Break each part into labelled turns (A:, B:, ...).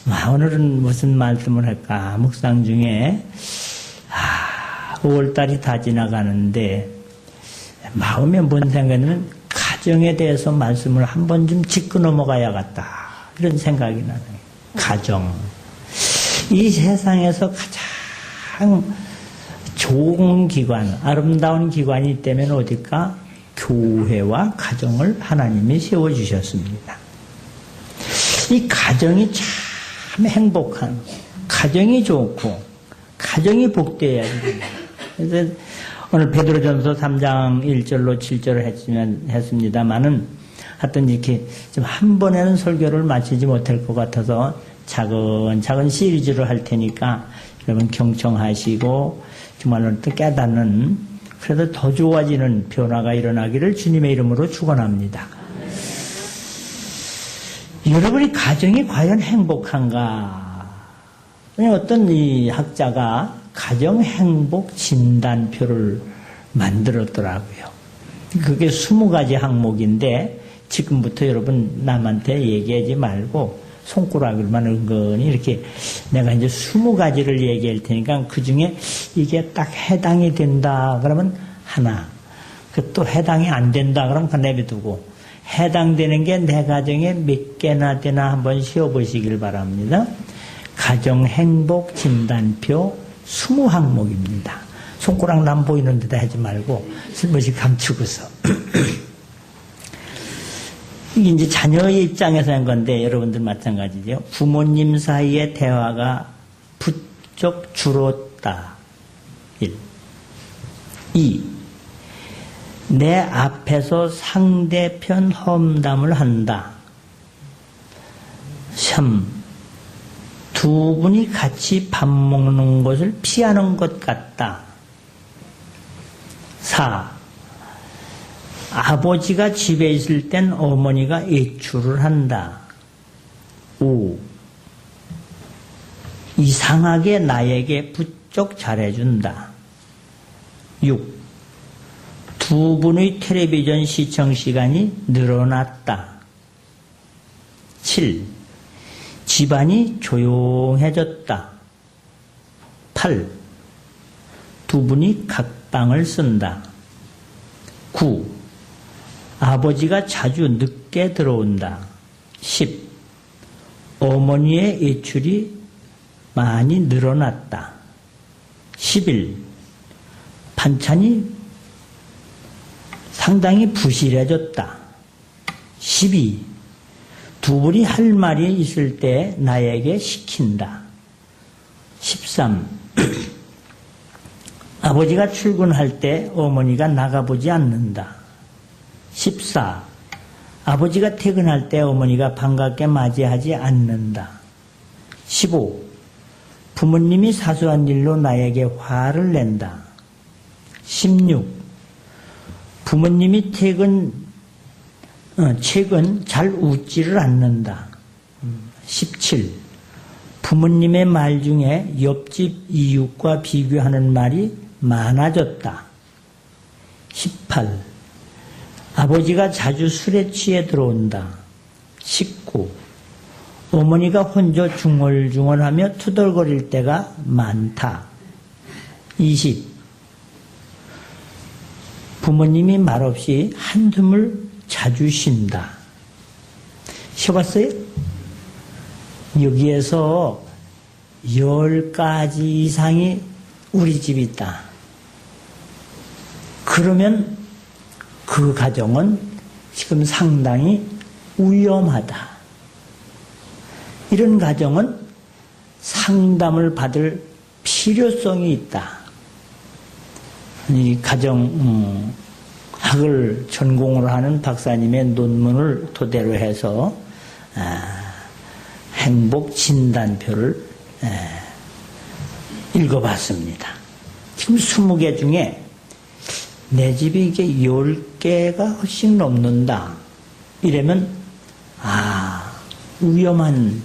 A: 오늘은 무슨 말씀을 할까? 묵상 중에 5월달이 다 지나가는데 마음에 뭔 생각이냐면 가정에 대해서 말씀을 한 번 좀 짚고 넘어가야겠다 이런 생각이 나네요. 가정. 이 세상에서 가장 좋은 기관, 아름다운 기관이 있다면 어딜까? 교회와 가정을 하나님이 세워주셨습니다. 이 가정이 참 행복한, 가정이 좋고, 가정이 복되어야 됩니다. 그래서 오늘 베드로전서 3장 1절로 7절을 했습니다만은 하여튼 이렇게 좀 한 번에는 설교를 마치지 못할 것 같아서 차근차근 시리즈로 할 테니까 여러분 경청하시고 정말로 또 깨닫는 그래도 더 좋아지는 변화가 일어나기를 주님의 이름으로 축원합니다. 여러분이 가정이 과연 행복한가? 어떤 이 학자가 가정 행복 진단표를 만들었더라고요. 그게 20가지 항목인데 지금부터 여러분 남한테 얘기하지 말고 손가락으로만 은근히 이렇게 내가 이제 20가지를 얘기할 테니까 그 중에 이게 딱 해당이 된다 그러면 하나, 그 또 해당이 안 된다 그러면 그 내비두고 해당되는 게 내 가정에 몇 개나 되나 한번 쉬어보시길 바랍니다. 가정 행복 진단표 20항목입니다. 손가락 남 보이는 데다 하지 말고 슬며시 감추고서 이게 이제 자녀의 입장에서 한 건데 여러분들 마찬가지죠. 부모님 사이의 대화가 부쩍 줄었다. 1. 2. 내 앞에서 상대편 험담을 한다. 3. 두 분이 같이 밥 먹는 것을 피하는 것 같다. 4. 아버지가 집에 있을 땐 어머니가 외출을 한다. 5. 이상하게 나에게 부쩍 잘해준다. 6. 두 분의 텔레비전 시청 시간이 늘어났다. 7. 집안이 조용해졌다. 8. 두 분이 각방을 쓴다. 9. 아버지가 자주 늦게 들어온다. 10. 어머니의 외출이 많이 늘어났다. 11. 반찬이 상당히 부실해졌다. 12. 두 분이 할 말이 있을 때 나에게 시킨다. 13. 아버지가 출근할 때 어머니가 나가보지 않는다. 14. 아버지가 퇴근할 때 어머니가 반갑게 맞이하지 않는다. 15. 부모님이 사소한 일로 나에게 화를 낸다. 16. 부모님이 최근 잘 웃지를 않는다. 17. 부모님의 말 중에 옆집 이웃과 비교하는 말이 많아졌다. 18. 아버지가 자주 술에 취해 들어온다. 19. 어머니가 혼자 중얼중얼하며 투덜거릴 때가 많다. 20. 부모님이 말없이 한숨을 자주 쉰다. 쉬어봤어요? 여기에서 10가지 이상이 우리 집이 있다. 그러면 그 가정은 지금 상당히 위험하다. 이런 가정은 상담을 받을 필요성이 있다. 이 가정학을 전공으로 하는 박사님의 논문을 토대로 해서 행복 진단표를 읽어봤습니다. 지금 20개 중에 내 집이 이게 10개가 훨씬 넘는다. 이러면 위험한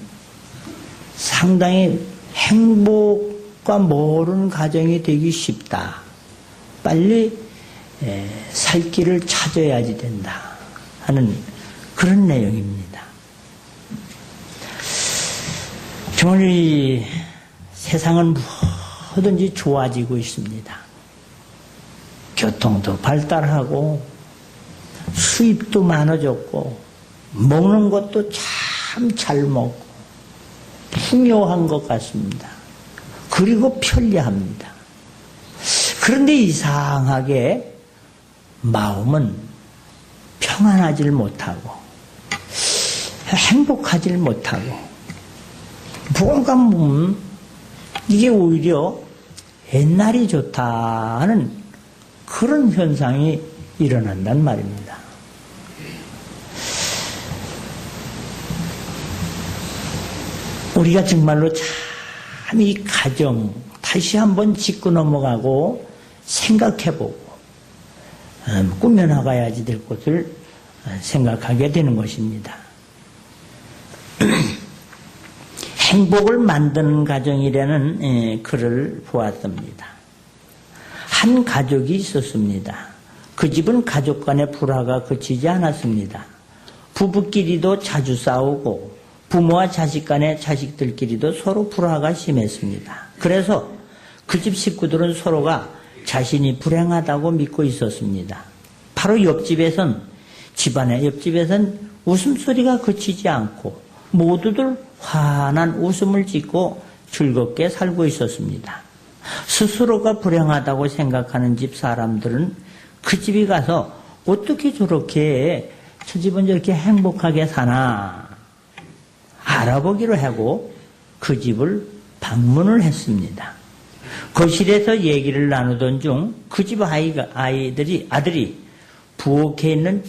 A: 상당히 행복과 모르는 가정이 되기 쉽다. 빨리 살 길을 찾아야지 된다 하는 그런 내용입니다. 정말 이 세상은 뭐든지 좋아지고 있습니다. 교통도 발달하고 수입도 많아졌고 먹는 것도 참 잘 먹고 풍요한 것 같습니다. 그리고 편리합니다. 그런데 이상하게 마음은 평안하질 못하고 행복하질 못하고 뭔가 이게 오히려 옛날이 좋다는 그런 현상이 일어난단 말입니다. 우리가 정말로 참 이 가정 다시 한번 짚고 넘어가고 생각해보고 꾸며나가야지 될 것을 생각하게 되는 것입니다. 행복을 만드는 가정이라는 글을 보았습니다. 한 가족이 있었습니다. 그 집은 가족 간의 불화가 그치지 않았습니다. 부부끼리도 자주 싸우고 부모와 자식 간의 자식들끼리도 서로 불화가 심했습니다. 그래서 그 집 식구들은 서로가 자신이 불행하다고 믿고 있었습니다. 바로 옆집에선 웃음소리가 그치지 않고 모두들 환한 웃음을 짓고 즐겁게 살고 있었습니다. 스스로가 불행하다고 생각하는 집 사람들은 그 집에 가서 어떻게 저렇게 저 집은 저렇게 행복하게 사나 알아보기로 하고 그 집을 방문을 했습니다. 거실에서 얘기를 나누던 중 그 집 아들이 부엌에 있는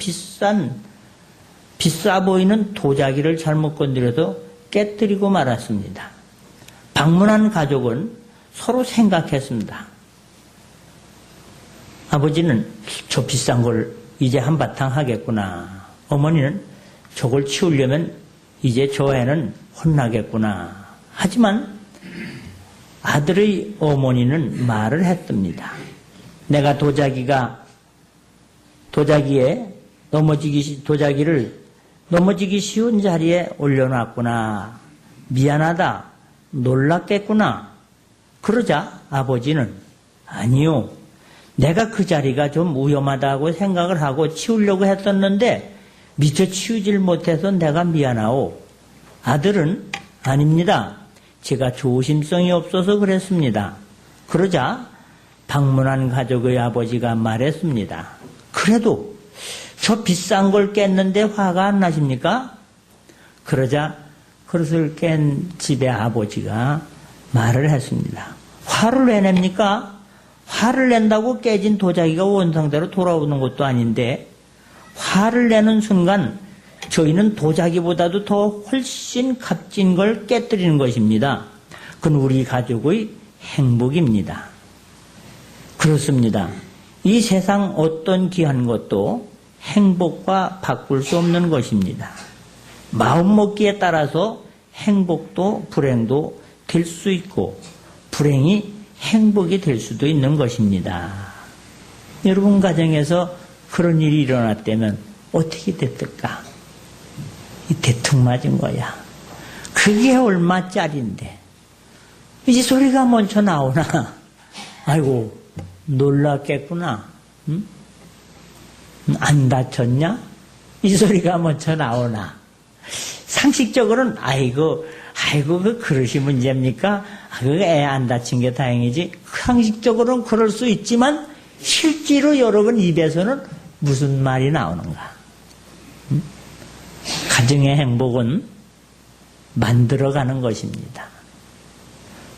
A: 비싸 보이는 도자기를 잘못 건드려서 깨뜨리고 말았습니다. 방문한 가족은 서로 생각했습니다. 아버지는 저 비싼 걸 이제 한바탕 하겠구나. 어머니는 저걸 치우려면 이제 저 애는 혼나겠구나. 하지만 아들의 어머니는 말을 했습니다. 내가 도자기를 넘어지기 쉬운 자리에 올려놨구나. 미안하다. 놀랐겠구나. 그러자 아버지는 아니요. 내가 그 자리가 좀 위험하다고 생각을 하고 치우려고 했었는데 미처 치우질 못해서 내가 미안하오. 아들은 아닙니다. 제가 조심성이 없어서 그랬습니다. 그러자 방문한 가족의 아버지가 말했습니다. 그래도 저 비싼 걸 깼는데 화가 안 나십니까? 그러자 그릇을 깬 집의 아버지가 말을 했습니다. 화를 왜 냅니까? 화를 낸다고 깨진 도자기가 원상대로 돌아오는 것도 아닌데 화를 내는 순간 저희는 도자기보다도 더 훨씬 값진 걸 깨뜨리는 것입니다. 그건 우리 가족의 행복입니다. 그렇습니다. 이 세상 어떤 귀한 것도 행복과 바꿀 수 없는 것입니다. 마음먹기에 따라서 행복도 불행도 될 수 있고 불행이 행복이 될 수도 있는 것입니다. 여러분 가정에서 그런 일이 일어났다면 어떻게 됐을까? 이 대충 맞은 거야. 그게 얼마짜린데 이제 소리가 먼저 나오나? 아이고 놀랐겠구나. 응? 안 다쳤냐? 이 소리가 먼저 나오나? 상식적으로는 아이고 그 그릇이 문제입니까? 그 애 안 다친 게 다행이지. 상식적으로는 그럴 수 있지만 실제로 여러분 입에서는 무슨 말이 나오는가? 응? 가정의 행복은 만들어가는 것입니다.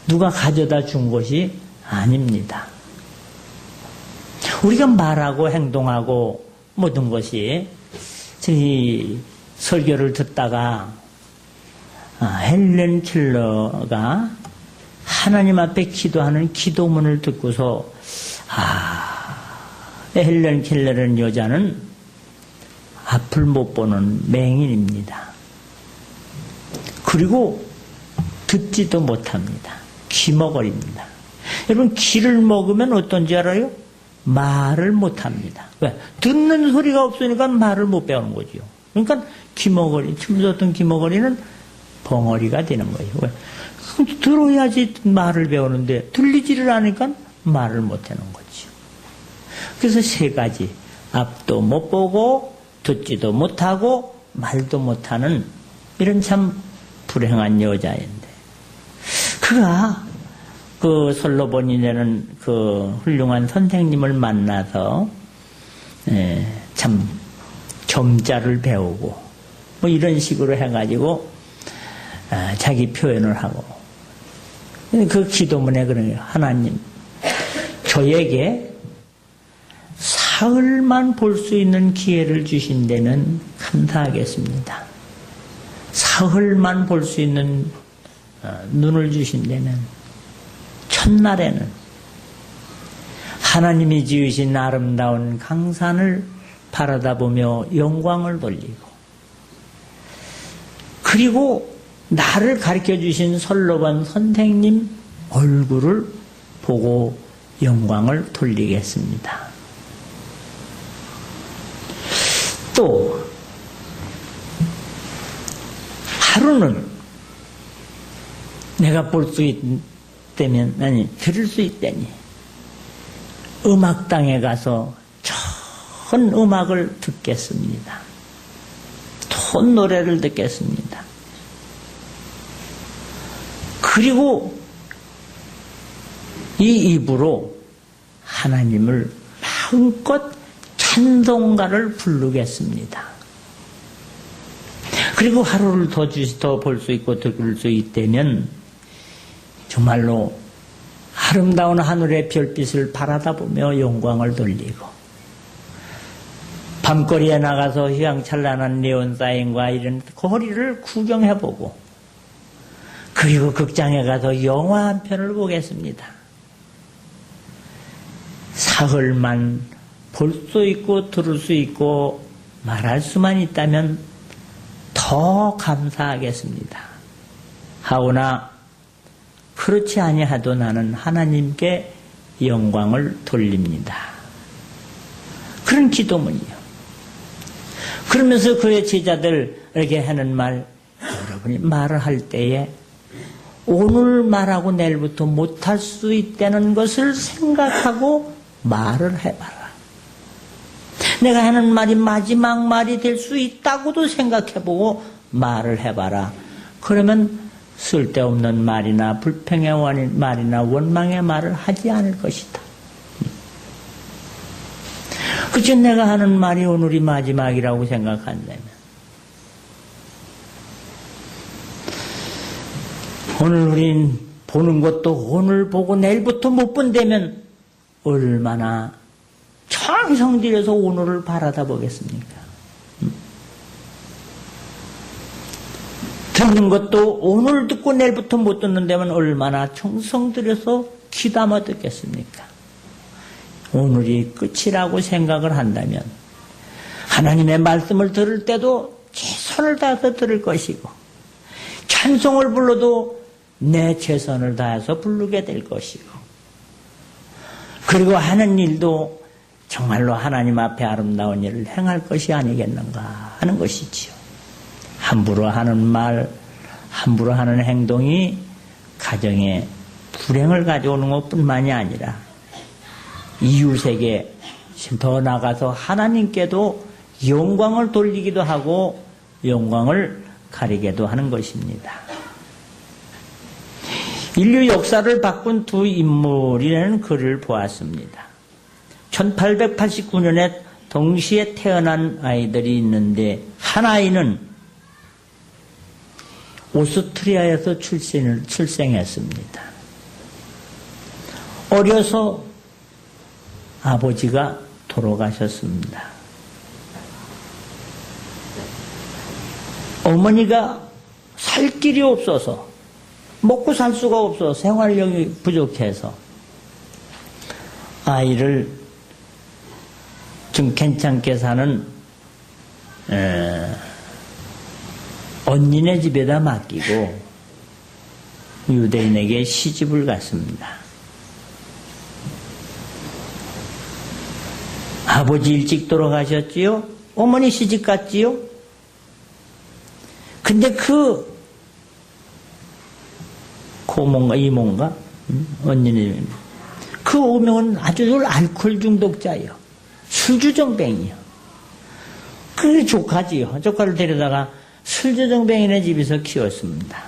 A: 누가 가져다 준 것이 아닙니다. 우리가 말하고 행동하고 모든 것이 저희 설교를 듣다가 헬렌 켈러가 하나님 앞에 기도하는 기도문을 듣고서 헬렌 켈러라는 여자는 앞을 못 보는 맹인입니다. 그리고 듣지도 못합니다. 귀머거립니다. 여러분 귀를 먹으면 어떤지 알아요? 말을 못합니다. 왜? 듣는 소리가 없으니까 말을 못 배우는 거죠. 그러니까 춤 젖던 귀머거리는 벙어리가 되는 거예요. 왜? 들어야지 말을 배우는데 들리지를 않으니까 말을 못하는 거죠. 그래서 세 가지. 앞도 못 보고 듣지도 못하고 말도 못하는 이런 참 불행한 여자인데 그가 그 솔로몬이라는 그 훌륭한 선생님을 만나서 참 점자를 배우고 뭐 이런 식으로 해가지고 자기 표현을 하고 그 기도문에 그런 거예요. 하나님 저에게 사흘만 볼 수 있는 기회를 주신다면 감사하겠습니다. 사흘만 볼 수 있는 눈을 주신다면 첫날에는 하나님이 지으신 아름다운 강산을 바라다보며 영광을 돌리고 그리고 나를 가르쳐 주신 솔로몬 선생님 얼굴을 보고 영광을 돌리겠습니다. 또 하루는 내가 볼 수 있다면 아니 들을 수 있다니 음악당에 가서 좋은 음악을 듣겠습니다. 좋은 노래를 듣겠습니다. 그리고 이 입으로 하나님을 마음껏 찬송가를 부르겠습니다. 그리고 하루를 더 볼 수 있고 들을 수 있다면 정말로 아름다운 하늘의 별빛을 바라다보며 영광을 돌리고 밤거리에 나가서 휘황찬란한 네온사인과 이런 거리를 구경해보고 그리고 극장에 가서 영화 한 편을 보겠습니다. 사흘만 볼 수 있고 들을 수 있고 말할 수만 있다면 더 감사하겠습니다. 하오나 그렇지 아니하도 나는 하나님께 영광을 돌립니다. 그런 기도문이요. 그러면서 그의 제자들에게 하는 말, 여러분이 말을 할 때에 오늘 말하고 내일부터 못할 수 있다는 것을 생각하고 말을 해봐라. 내가 하는 말이 마지막 말이 될 수 있다고도 생각해보고 말을 해봐라. 그러면 쓸데없는 말이나 불평의 말이나 원망의 말을 하지 않을 것이다. 그치 내가 하는 말이 오늘이 마지막이라고 생각한다면 오늘 우린 보는 것도 오늘 보고 내일부터 못 본다면 얼마나 정성 들여서 오늘을 바라다 보겠습니까? 듣는 것도 오늘 듣고 내일부터 못 듣는다면 얼마나 정성 들여서 귀담아 듣겠습니까? 오늘이 끝이라고 생각을 한다면 하나님의 말씀을 들을 때도 최선을 다해서 들을 것이고 찬송을 불러도 내 최선을 다해서 부르게 될 것이고 그리고 하는 일도 정말로 하나님 앞에 아름다운 일을 행할 것이 아니겠는가 하는 것이지요. 함부로 하는 말, 함부로 하는 행동이 가정에 불행을 가져오는 것뿐만이 아니라 이웃에게 더 나가서 하나님께도 영광을 돌리기도 하고 영광을 가리게도 하는 것입니다. 인류 역사를 바꾼 두 인물이라는 글을 보았습니다. 1889년에 동시에 태어난 아이들이 있는데 한 아이는 오스트리아에서 출생했습니다. 어려서 아버지가 돌아가셨습니다. 어머니가 살 길이 없어서 먹고 살 수가 없어서 생활력이 부족해서 아이를 좀 괜찮게 사는 언니네 집에다 맡기고 유대인에게 시집을 갔습니다. 아버지 일찍 돌아가셨지요? 어머니 시집 갔지요? 근데 그 고모인가 이모인가 언니님. 그 오명은 아주 알코올 중독자예요. 술주정뱅이요. 그 조카지요. 조카를 데려다가 술주정뱅이네 집에서 키웠습니다.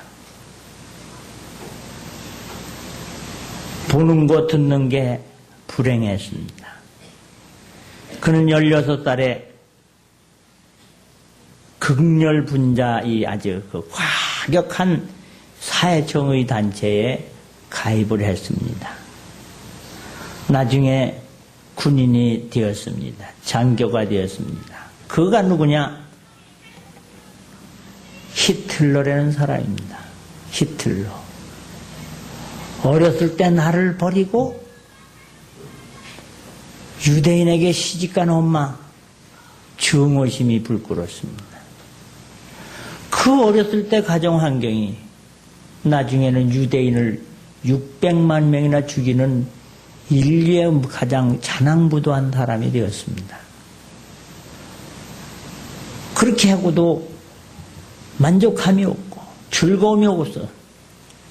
A: 보는 거 듣는 게 불행했습니다. 그는 16살에 극렬분자 이 아주 그 과격한 사회정의 단체에 가입을 했습니다. 나중에 군인이 되었습니다. 장교가 되었습니다. 그가 누구냐? 히틀러라는 사람입니다. 히틀러. 어렸을 때 나를 버리고 유대인에게 시집간 엄마 증오심이 불끄럽습니다. 그 어렸을 때 가정 환경이 나중에는 유대인을 600만 명이나 죽이는 인류의 가장 자랑부도한 사람이 되었습니다. 그렇게 하고도 만족함이 없고 즐거움이 없어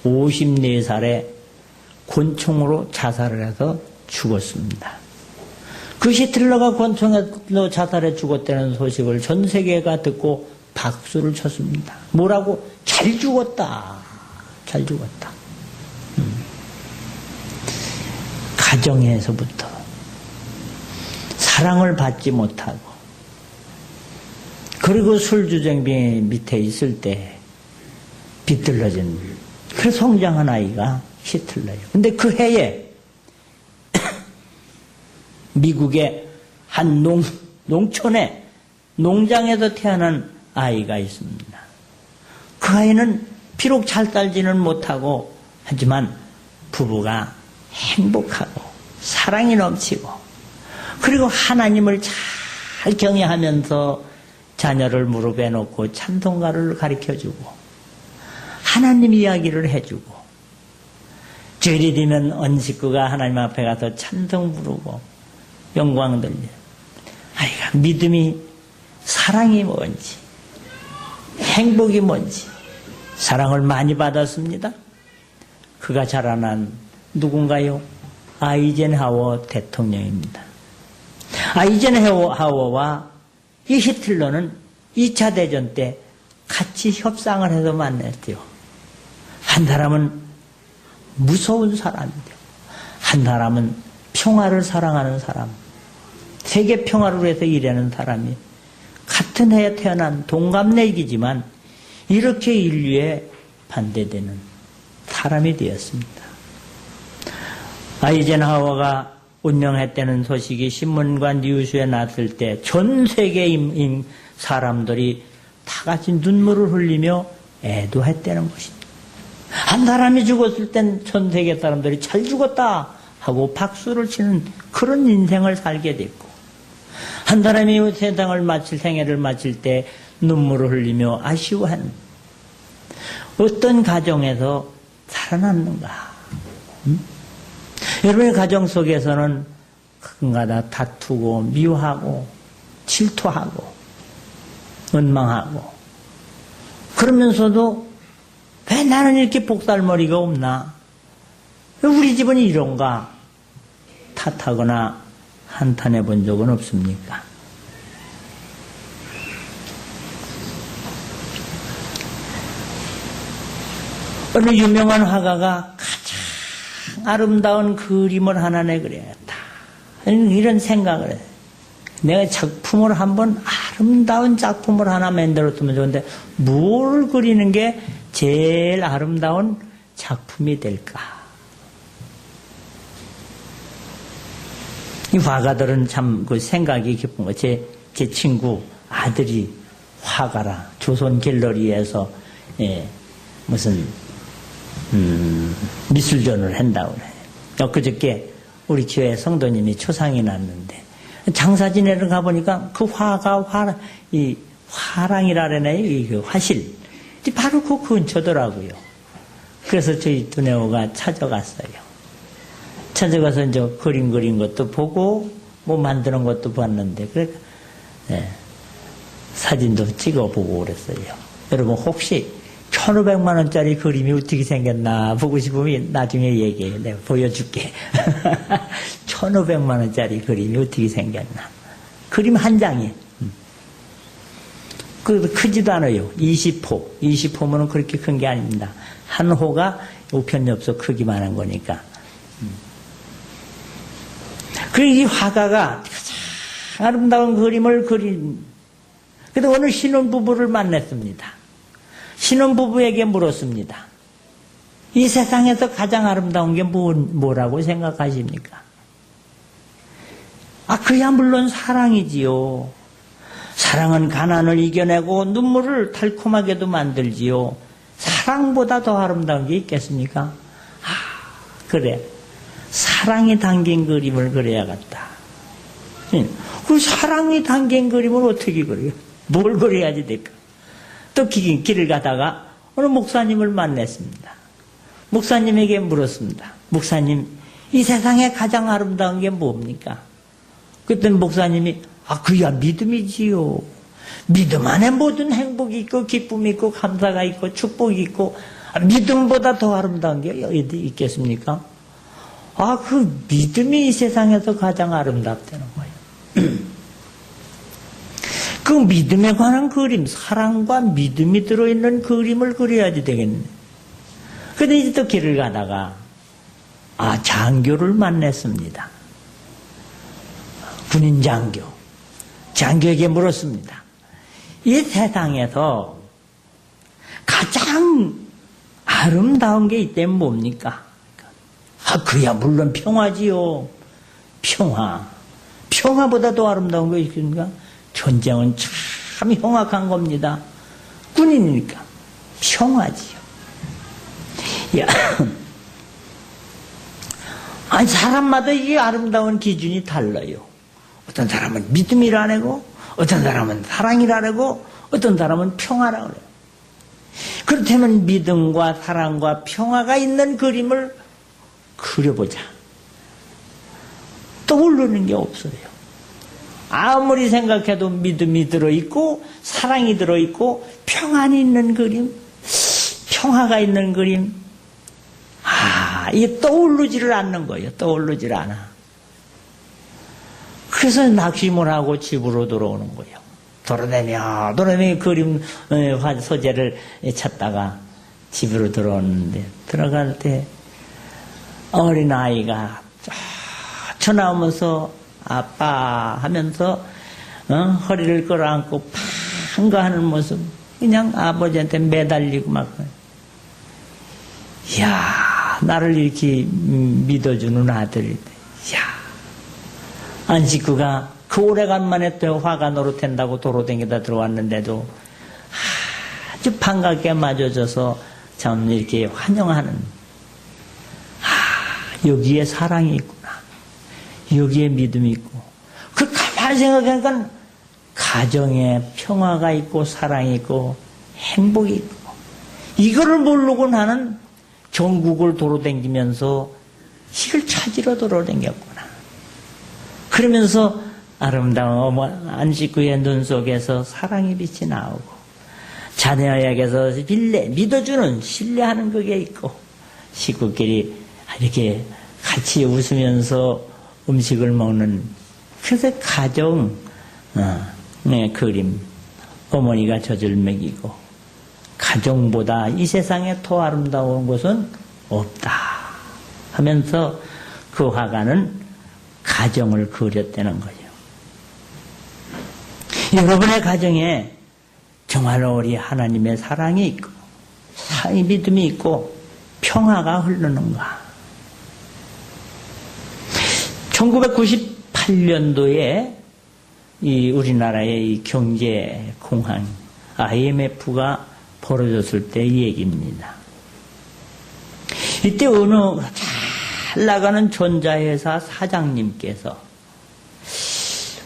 A: 54살에 권총으로 자살을 해서 죽었습니다. 그 히틀러가 권총으로 자살해 죽었다는 소식을 전 세계가 듣고 박수를 쳤습니다. 뭐라고? 잘 죽었다. 잘 죽었다. 가정에서부터 사랑을 받지 못하고 그리고 술주정뱅이 밑에 있을 때 비틀러진 그래서 성장한 아이가 히틀러예요. 근데 그 해에 미국의 한 농촌에 농장에서 태어난 아이가 있습니다. 그 아이는 비록 잘 살지는 못하고 하지만 부부가 행복하고 사랑이 넘치고 그리고 하나님을 잘 경외하면서 자녀를 무릎에 놓고 찬송가를 가르쳐주고 하나님 이야기를 해주고 주일이 되면 온 식구가 하나님 앞에 가서 찬송 부르고 영광 돌려 아이가 믿음이 사랑이 뭔지 행복이 뭔지 사랑을 많이 받았습니다. 그가 자라난 누군가요? 아이젠하워 대통령입니다. 아이젠하워와 이 히틀러는 2차 대전 때 같이 협상을 해서 만났죠. 한 사람은 무서운 사람이죠. 한 사람은 평화를 사랑하는 사람, 세계 평화를 위해서 일하는 사람이 같은 해에 태어난 동갑내기지만 이렇게 인류에 반대되는 사람이 되었습니다. 아이젠하워가 운명했다는 소식이 신문과 뉴스에 났을 때 전 세계 사람들이 다 같이 눈물을 흘리며 애도했다는 것입니다. 한 사람이 죽었을 땐 전 세계 사람들이 잘 죽었다 하고 박수를 치는 그런 인생을 살게 됐고 한 사람이 생애를 마칠 때 눈물을 흘리며 아쉬워하는 어떤 가정에서 살아났는가? 여러분의 가정 속에서는 가끔가다 다투고 미워하고 질투하고 원망하고 그러면서도 왜 나는 이렇게 복살머리가 없나? 왜 우리 집은 이런가? 탓하거나 한탄해 본 적은 없습니까? 어느 유명한 화가가 가장 아름다운 그림을 하나 내그려야겠다. 이런 생각을 해요. 내가 작품을 한번 아름다운 작품을 하나 만들었으면 좋은데 뭘 그리는 게 제일 아름다운 작품이 될까? 이 화가들은 참 그 생각이 깊은 거. 제 친구 아들이 화가라. 조선 갤러리에서 무슨 미술전을 한다고 그래. 엊그저께 우리 교회 성도님이 초상이 났는데 장사 지내러 가보니까 그 화가 이 화랑이라 그러나요? 이 그 화실. 바로 그 근처더라고요. 그래서 저희 두뇌호가 찾아갔어요. 찾아가서 이제 그림 그린 것도 보고 뭐 만드는 것도 봤는데 그래 사진도 찍어보고 그랬어요. 여러분 혹시 1,500만 원짜리 그림이 어떻게 생겼나 보고 싶으면 나중에 얘기해. 내가 보여줄게. 1,500만 원짜리 그림이 어떻게 생겼나. 그림 한 장이. 크지도 않아요. 20호. 20호면 그렇게 큰 게 아닙니다. 한 호가 우편엽서 크기만 한 거니까. 그리고 이 화가가 가장 아름다운 그림을 그린. 그래도 어느 신혼부부를 만났습니다. 신혼부부에게 물었습니다. 이 세상에서 가장 아름다운 게 뭐라고 생각하십니까? 그야 물론 사랑이지요. 사랑은 가난을 이겨내고 눈물을 달콤하게도 만들지요. 사랑보다 더 아름다운 게 있겠습니까? 그래. 사랑이 담긴 그림을 그려야겠다. 그 사랑이 담긴 그림을 어떻게 그려요? 뭘 그려야지 될까? 또 길을 가다가 어느 목사님을 만났습니다. 목사님에게 물었습니다. 목사님, 이 세상에 가장 아름다운 게 뭡니까? 그랬더니 목사님이 그야 믿음이지요. 믿음 안에 모든 행복이 있고 기쁨이 있고 감사가 있고 축복이 있고 믿음보다 더 아름다운 게 어디 있겠습니까? 그 믿음이 이 세상에서 가장 아름답다는 거예요. 그 믿음에 관한 그림, 사랑과 믿음이 들어있는 그림을 그려야지 되겠네. 근데 이제 또 길을 가다가 장교를 만났습니다. 군인 장교. 장교에게 물었습니다. 이 세상에서 가장 아름다운 게 있다면 뭡니까? 그야 물론 평화지요. 평화. 평화보다 더 아름다운 거 있습니까? 전쟁은 참 흉악한 겁니다. 군인이니까 평화지요. 사람마다 이 아름다운 기준이 달라요. 어떤 사람은 믿음이라고, 어떤 사람은 사랑이라고, 어떤 사람은 평화라고 그래요. 그렇다면 믿음과 사랑과 평화가 있는 그림을 그려보자. 떠오르는 게 없어요. 아무리 생각해도 믿음이 들어있고 사랑이 들어있고 평안이 있는 그림, 평화가 있는 그림, 이게 떠오르지를 않는 거예요. 떠오르지를 않아. 그래서 낙심을 하고 집으로 돌아오는 거예요. 돌아다니며 그림 소재를 찾다가 집으로 들어오는데, 들어갈 때 어린아이가 쳐나오면서 아빠 하면서 허리를 끌어안고 반가하는 모습, 그냥 아버지한테 매달리고 막, 이야, 나를 이렇게 믿어주는 아들, 안식구가 그 오래간만에 또 화가 노릇한다고 도로댕기다 들어왔는데도 아주 반갑게 맞아줘서 참 이렇게 환영하는, 여기에 사랑이 있구나. 여기에 믿음이 있고. 그 가만히 생각하니까 가정에 평화가 있고 사랑이 있고 행복이 있고, 이거를 모르고 나는 전국을 도로댕기면서 이걸 찾으러 도로댕겼구나. 그러면서 아름다운 안식구의 눈 속에서 사랑의 빛이 나오고, 자녀에게서 믿어주는, 신뢰하는 그게 있고, 식구끼리 이렇게 같이 웃으면서 음식을 먹는, 그래서 가정 그림, 어머니가 젖을 먹이고, 가정보다 이 세상에 더 아름다운 것은 없다 하면서 그 화가는 가정을 그렸다는 거죠. 여러분의 가정에 정말로 우리 하나님의 사랑이 있고 믿음이 있고 평화가 흐르는가? 1998년도에 이 우리나라의 이 경제 공황 IMF가 벌어졌을 때 얘기입니다. 이때 어느 잘 나가는 전자회사 사장님께서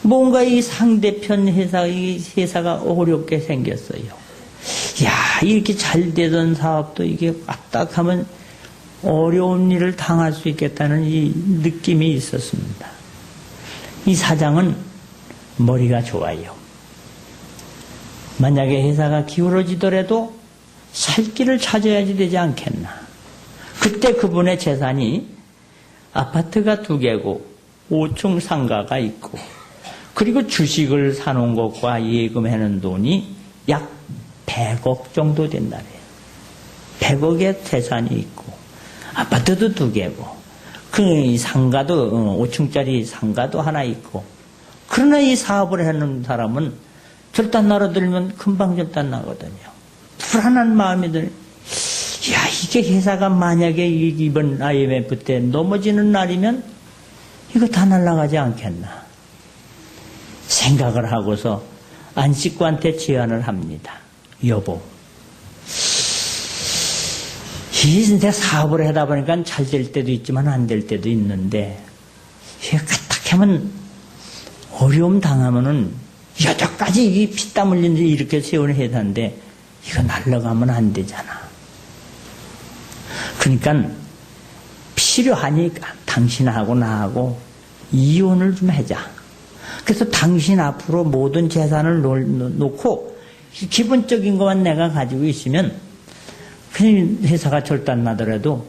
A: 뭔가 이 상대편 회사가 어렵게 생겼어요. 야, 이렇게 잘 되던 사업도 이게 까딱하면 어려운 일을 당할 수 있겠다는 이 느낌이 있었습니다. 이 사장은 머리가 좋아요. 만약에 회사가 기울어지더라도 살 길을 찾아야지 되지 않겠나. 그때 그분의 재산이 아파트가 2개고 5층 상가가 있고 그리고 주식을 사놓은 것과 예금해놓은 돈이 약 100억 정도 된다래요. 100억의 재산이 있고 아파트도 2개고 그 상가도 5층짜리 상가도 하나 있고 그러나 이 사업을 해놓은 사람은 절단 날아들면 금방 절단 나거든요. 불안한 마음이 들. 야, 이게 회사가 만약에 이번 IMF 때 넘어지는 날이면 이거 다 날아가지 않겠나 생각을 하고서 안식구한테 제안을 합니다. 여보, 이제 사업을 하다 보니까 잘 될 때도 있지만 안 될 때도 있는데 이게 까딱하면 어려움 당하면은 여태까지 이 피땀 흘린 데 이렇게 세운 회사인데 이거 날라가면 안 되잖아. 그러니까 필요하니까 당신하고 나하고 이혼을 좀 하자. 그래서 당신 앞으로 모든 재산을 놓고 기본적인 것만 내가 가지고 있으면 그냥 회사가 절단 나더라도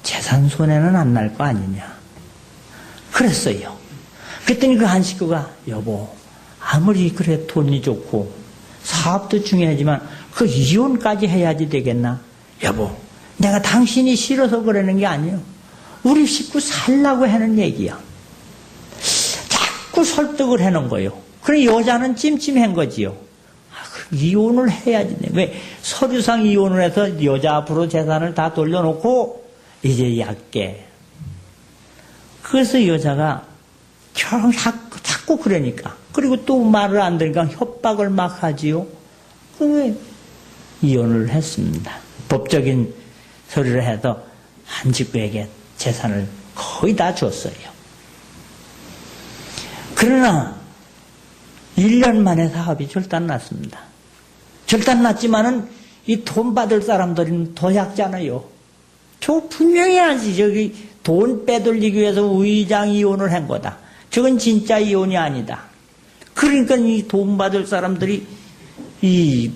A: 재산 손해는 안 날 거 아니냐. 그랬어요. 그랬더니 그 한 식구가 여보 아무리 그래 돈이 좋고 사업도 중요하지만 그 이혼까지 해야지 되겠나. 여보 내가 당신이 싫어서 그러는 게 아니에요. 우리 식구 살라고 하는 얘기야. 자꾸 설득을 해놓은 거예요. 그래 여자는 찜찜한 거지요. 이혼을 해야지. 왜 서류상 이혼을 해서 여자 앞으로 재산을 다 돌려놓고 이제 얕게. 그래서 여자가 자꾸 그러니까 그리고 또 말을 안 들으니까 협박을 막 하지요. 그래 이혼을 했습니다. 법적인 서류를 해서 한 직구에게 재산을 거의 다 줬어요. 그러나 1년 만에 사업이 절단났습니다. 절단났지만은 이 돈 받을 사람들은 더 약잖아요. 저 분명히 알지. 저기 돈 빼돌리기 위해서 우의장 이혼을 한 거다. 저건 진짜 이혼이 아니다. 그러니까 이 돈 받을 사람들이 이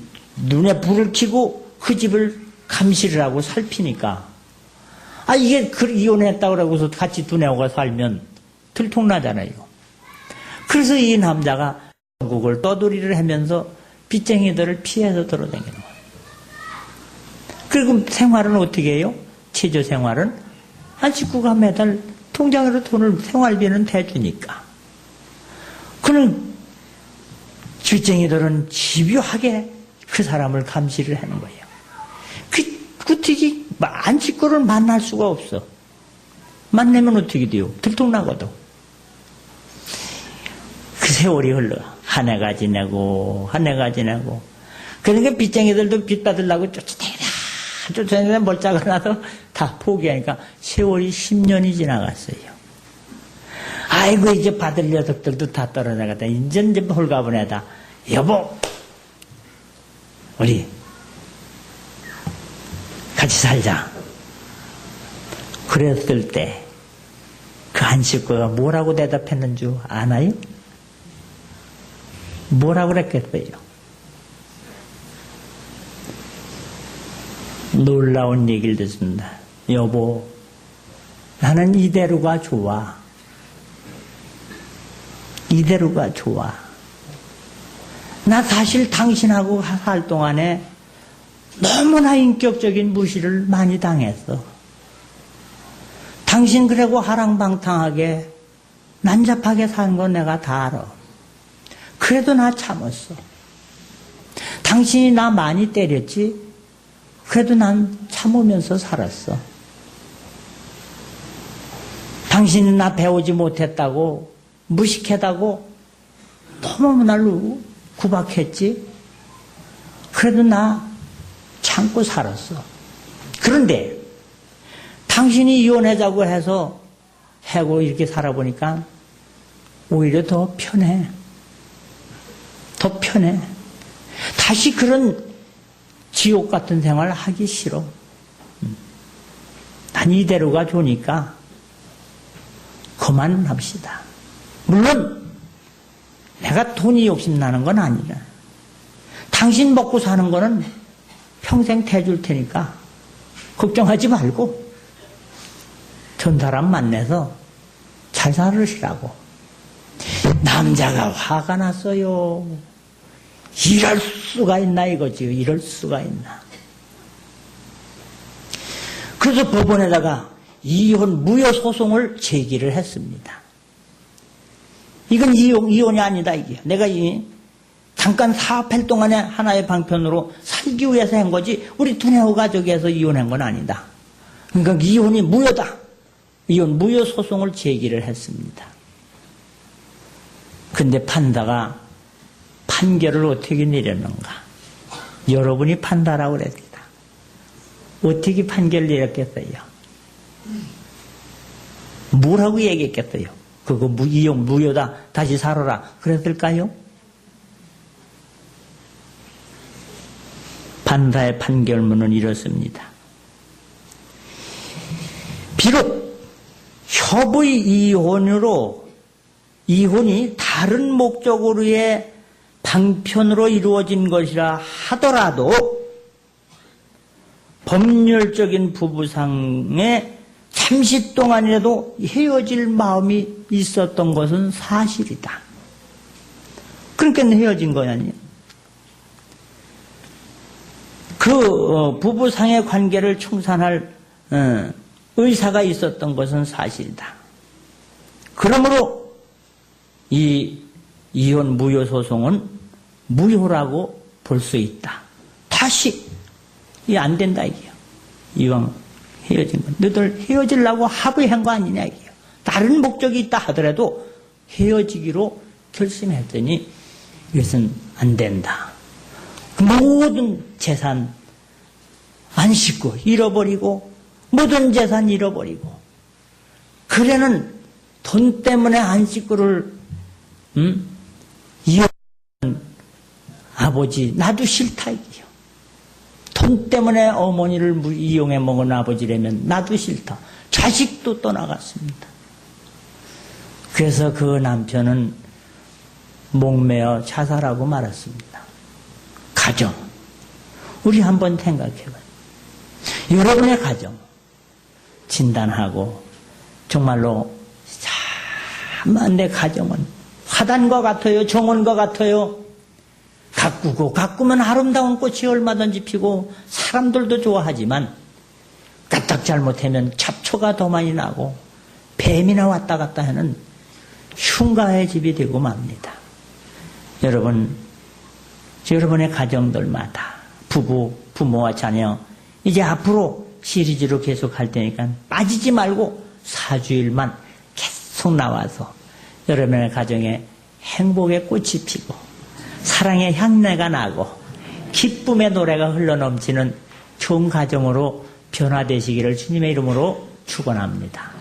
A: 눈에 불을 켜고 그 집을 감시를 하고 살피니까 이게 이혼했다고 그러고서 같이 두뇌가 살면 들통나잖아요. 그래서 이 남자가 전국을 떠돌이를 하면서 빚쟁이들을 피해서 돌아다니는 거예요. 그리고 생활은 어떻게 해요? 체조 생활은 한 식구가 매달 통장으로 돈을 생활비는 대주니까. 그는 빚쟁이들은 집요하게 그 사람을 감시를 하는 거예요. 어떻게 한 식구를 만날 수가 없어. 만나면 어떻게 돼요? 들통나거든. 그 세월이 흘러. 한 해가 지내고 한 해가 지내고 그러니까 빚쟁이들도 빚 받으려고 쫓아내다 멀짝을 나서 다 포기하니까 세월이 10년이 지나갔어요. 아이고 이제 받을 녀석들도 다 떨어져가다 이제 홀가분하다. 여보 우리 같이 살자. 그랬을 때 그 한 식구가 뭐라고 대답했는 줄 아나요? 뭐라고 그랬겠어요? 놀라운 얘기를 듣습니다. 여보, 나는 이대로가 좋아. 이대로가 좋아. 나 사실 당신하고 살 동안에 너무나 인격적인 무시를 많이 당했어. 당신 그러고 하랑방탕하게 난잡하게 산 건 내가 다 알아. 그래도 나 참았어. 당신이 나 많이 때렸지? 그래도 난 참으면서 살았어. 당신이 나 배우지 못했다고, 무식하다고 너무 날 구박했지? 그래도 나 참고 살았어. 그런데 당신이 이혼하자고 해서 하고 이렇게 살아보니까 오히려 더 편해. 더 편해. 다시 그런 지옥 같은 생활을 하기 싫어. 난 이대로가 좋으니까 그만합시다. 물론 내가 돈이 욕심나는 건 아니라 당신 먹고 사는 거는 평생 태줄 테니까 걱정하지 말고 전 사람 만나서 잘 살으시라고. 남자가 화가 났어요. 이럴 수가 있나 이거지요. 이럴 수가 있나. 그래서 법원에다가 이혼 무효 소송을 제기를 했습니다. 이건 이혼이 아니다 이게. 내가 잠깐 사업할 동안에 하나의 방편으로 살기 위해서 한 거지 우리 두뇌호 가족에서 이혼한 건 아니다. 그러니까 이혼이 무효다. 이혼 무효 소송을 제기를 했습니다. 근데 판사가 판결을 어떻게 내렸는가? 여러분이 판사라고 그랬다. 어떻게 판결을 내렸겠어요? 뭐라고 얘기했겠어요? 그거 이혼 무효다. 다시 살아라. 그랬을까요? 판사의 판결문은 이렇습니다. 비록 협의 이혼이 다른 목적으로의 방편으로 이루어진 것이라 하더라도 법률적인 부부상에 잠시 동안이라도 헤어질 마음이 있었던 것은 사실이다. 그러니까 헤어진 거 아니에요. 그 부부상의 관계를 청산할 의사가 있었던 것은 사실이다. 그러므로 이 이혼 무효 소송은 무효라고 볼 수 있다. 다시 이 안 된다 이게요. 이왕 헤어진 건 너희들 헤어지려고 합의한 거 아니냐 이게요. 다른 목적이 있다 하더라도 헤어지기로 결심했더니 이것은 안 된다. 모든 재산 안 싣고 잃어버리고 모든 재산 잃어버리고 그래는 돈 때문에 안 싣고를 이혼한 아버지 나도 싫다 이게요. 돈 때문에 어머니를 이용해 먹은 아버지라면 나도 싫다. 자식도 떠나갔습니다. 그래서 그 남편은 목매어 자살하고 말았습니다. 가정. 우리 한번 생각해봐요. 여러분의 가정 진단하고 정말로 참 내 가정은 화단과 같아요. 정원과 같아요. 가꾸면 아름다운 꽃이 얼마든지 피고 사람들도 좋아하지만 까딱 잘못하면 잡초가 더 많이 나고 뱀이나 왔다 갔다 하는 흉가의 집이 되고 맙니다. 여러분의 가정들마다 부모와 자녀 이제 앞으로 시리즈로 계속 할 테니까 빠지지 말고 4주일만 계속 나와서 여러분의 가정에 행복의 꽃이 피고 사랑의 향내가 나고 기쁨의 노래가 흘러넘치는 좋은 가정으로 변화되시기를 주님의 이름으로 축원합니다.